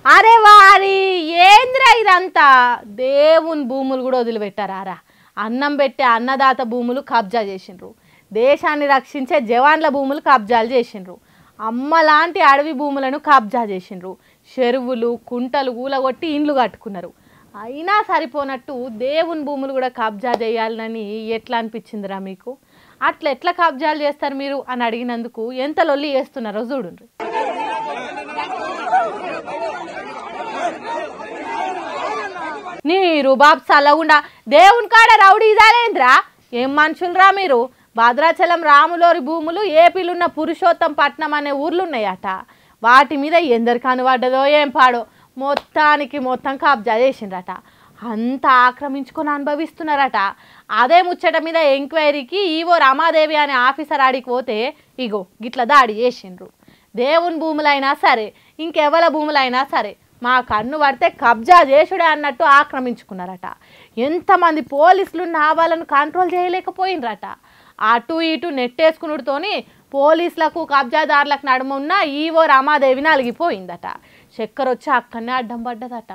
అరే వారి ఏంద్రా ఇదంతా దేవుని భూములు కూడా వదిలిపెట్టారా అన్నం పెట్టే అన్నదాత భూములు కబ్జా చేసిండ్రు దేశాన్ని రక్షించే జవాన్ల భూములు కబ్జాలు చేసిండ్రు అమ్మ లాంటి అడవి భూములను కబ్జా చేసిండ్రు చెరువులు కుంటలు కూలగొట్టి ఇండ్లు కట్టుకున్నారు అయినా సరిపోనట్టు దేవుని భూములు కూడా కబ్జా చేయాలని ఎట్లా అనిపించిందిరా మీకు అట్లా ఎట్లా కబ్జాలు చేస్తారు మీరు అని అడిగినందుకు ఎంత లొల్లి చేస్తున్నారో చూడండి నీరు బాబు చల్లగుండా దేవుని కాడ రౌడీ ఇదాలేంద్రా ఏం మనుషులరా మీరు భద్రాచలం రాములోరి భూములు ఏపీలున్న పురుషోత్తం పట్నం అనే ఊర్లున్నాయట వాటి మీద ఎందరికి అనుపడ్డదో ఏం పాడో మొత్తం కబ్జా చేసిండ్రట అంతా ఆక్రమించుకొని అనుభవిస్తున్నారట అదే ముచ్చట మీద ఎంక్వైరీకి ఈవో రమాదేవి అనే ఆఫీసర్ ఆడికి పోతే ఇగో గిట్ల దాడి చేసిండ్రు దేవుని భూములైనా సరే ఇంకెవల భూములైనా సరే మా కన్ను పడితే కబ్జా చేసుడే అన్నట్టు ఆక్రమించుకున్నారట ఎంతమంది పోలీసులు వాళ్ళను కంట్రోల్ చేయలేకపోయినరట అటు ఇటు నెట్టేసుకునుడితోని పోలీసులకు కబ్జాదారులకు నడుమున్న ఈవో రమాదేవిని అలిగిపోయిందట చక్కెర వచ్చి అక్కడనే అడ్డం పడ్డదట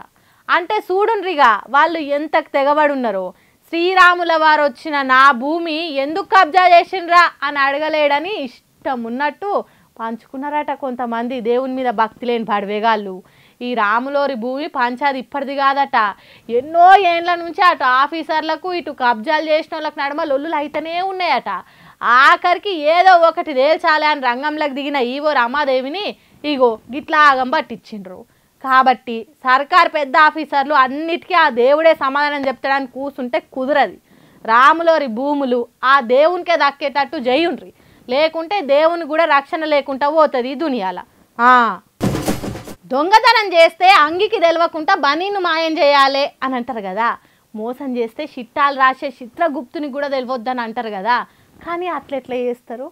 అంటే చూడుండ్రిగా వాళ్ళు ఎంత తెగబడి ఉన్నారో శ్రీరాముల వారు వచ్చిన నా భూమి ఎందుకు కబ్జా చేసిండ్రా అని అడగలేడని ఇష్టం ఉన్నట్టు పంచుకున్నారట కొంతమంది దేవుని మీద భక్తి లేని పడివేగాళ్ళు ఈ రాములోరి భూమి పంచాది ఇప్పటిది కాదట ఎన్నో ఏండ్ల నుంచి అటు ఆఫీసర్లకు ఇటు కబ్జాలు చేసిన వాళ్ళకి నడుమ లొల్లులు అయితేనే ఉన్నాయట ఆఖరికి ఏదో ఒకటి తేల్చాలి అని రంగంలోకి దిగిన ఈవో రమాదేవిని ఇగో గిట్లా ఆగం పట్టించిండ్రు కాబట్టి సర్కార్ పెద్ద ఆఫీసర్లు అన్నిటికీ ఆ దేవుడే సమాధానం చెప్తాడని కూర్చుంటే కుదరది రాములోరి భూములు ఆ దేవునికే దక్కేటట్టు చేయుండ్రి లేకుంటే దేవుని కూడా రక్షణ లేకుండా పోతుంది దునియాల దొంగతనం చేస్తే అంగికి తెలవకుండా బనీను మాయం చేయాలి అని అంటారు కదా మోసం చేస్తే చిట్టాలు రాసే చిత్రగుప్తుని కూడా తెలియొద్దని అంటారు కదా కానీ అట్లెట్లా చేస్తారు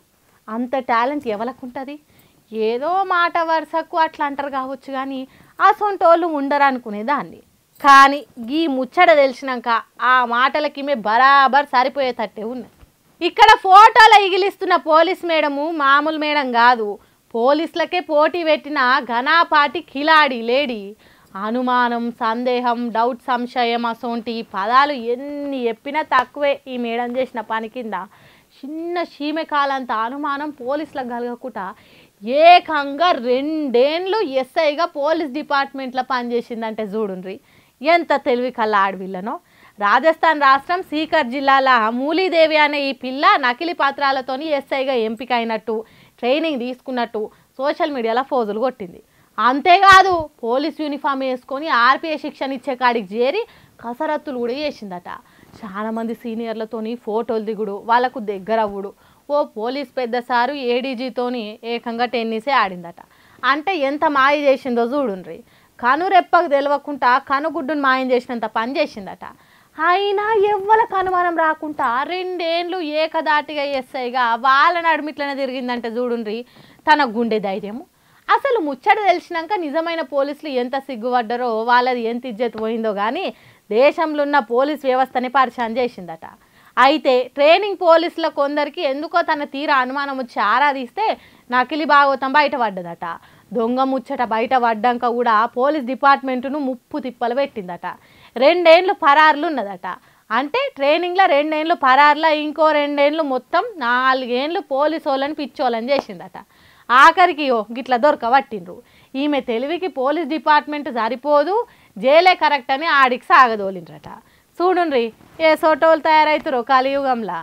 అంత టాలెంట్ ఎవలకుంటుంది ఏదో మాట వరుసకు అట్లా అంటారు కావచ్చు కానీ అసొంటోళ్ళు ఉండరు అనుకునేదాన్ని కానీ ఈ ముచ్చట తెలిసినాక ఆ మాటలకి బరాబర్ సరిపోయేటట్టే ఉన్నది ఇక్కడ ఫోటోలు ఇగిలిస్తున్న పోలీస్ మేడము మామూలు మేడం కాదు పోలీసులకే పోటీ పెట్టిన ఘనాపాటి కిలాడి లేడీ అనుమానం సందేహం డౌట్ సంశయం అసోంటి పదాలు ఎన్ని చెప్పినా తక్కువే ఈ మేడం చేసిన పని కింద చిన్న చీమె కాలంత అనుమానం పోలీసులకు కలగకుండా ఏకంగా 2 ఏండ్లు ఎస్ఐగా పోలీస్ డిపార్ట్మెంట్లో పనిచేసిందంటే చూడుండ్రి ఎంత తెలివి కళ్ళ ఆడవిల్లనో రాజస్థాన్ రాష్ట్రం సీకర్ జిల్లాల మూలీదేవి అనే ఈ పిల్ల నకిలీ పత్రాలతోని ఎస్ఐగా ఎంపిక అయినట్టు ట్రైనింగ్ తీసుకున్నట్టు సోషల్ మీడియాలో ఫోజులు కొట్టింది అంతేకాదు పోలీస్ యూనిఫామ్ వేసుకొని ఆర్పిఐ శిక్షణ ఇచ్చే కాడికి చేరి కసరత్తులు కూడా చేసిందట చాలామంది సీనియర్లతోని ఫోటోలు దిగుడు వాళ్ళకు దగ్గర అవ్వడు ఓ పోలీస్ పెద్ద సారు ఏడీజీతోని ఏకంగా టెన్నిసే ఆడిందట అంటే ఎంత మాయ చేసిందో చూడుండ్రి కనురెప్పకు తెలవకుండా కనుగుడ్డును మాయం చేసినంత పని చేసిందట అయినా ఎవ్వలకు అనుమానం రాకుండా 2 ఏండ్లు ఏకదాటిగా ఎస్ఐగా వాళ్ళ నడుమిట్లనే తిరిగిందంటే చూడుండ్రి తన గుండె ధైర్యము అసలు ముచ్చట తెలిసినాక నిజమైన పోలీసులు ఎంత సిగ్గుపడ్డారో వాళ్ళది ఎంత ఇజ్జత్ పోయిందో కానీ దేశంలో ఉన్న పోలీస్ వ్యవస్థని పరిచయం చేసిందట అయితే ట్రైనింగ్ పోలీసుల కొందరికి ఎందుకో తన తీర అనుమానం వచ్చి ఆరాధిస్తే నకిలీ భాగవతం బయటపడ్డదట దొంగ ముచ్చట బయట పడ్డాక కూడా పోలీస్ డిపార్ట్మెంటును ముప్పు తిప్పలు పెట్టిందట 2 ఏండ్లు పరారులు ఉన్నదట అంటే ట్రైనింగ్లో 2 ఏండ్లు పరారులో ఇంకో 2 ఏండ్లు మొత్తం 4 ఏండ్లు పోలీసు వాళ్ళని పిచ్చోళ్ళని చేసిందట ఆఖరికి గిట్ల దొరకబట్టిండ్రు ఈమె తెలివికి పోలీస్ డిపార్ట్మెంట్ సరిపోదు జైలే కరెక్ట్ అని ఆడికి సాగదోలిండ్రట చూడుండ్రి ఏ సోటోలు తయారవుతారో కలియుగంలా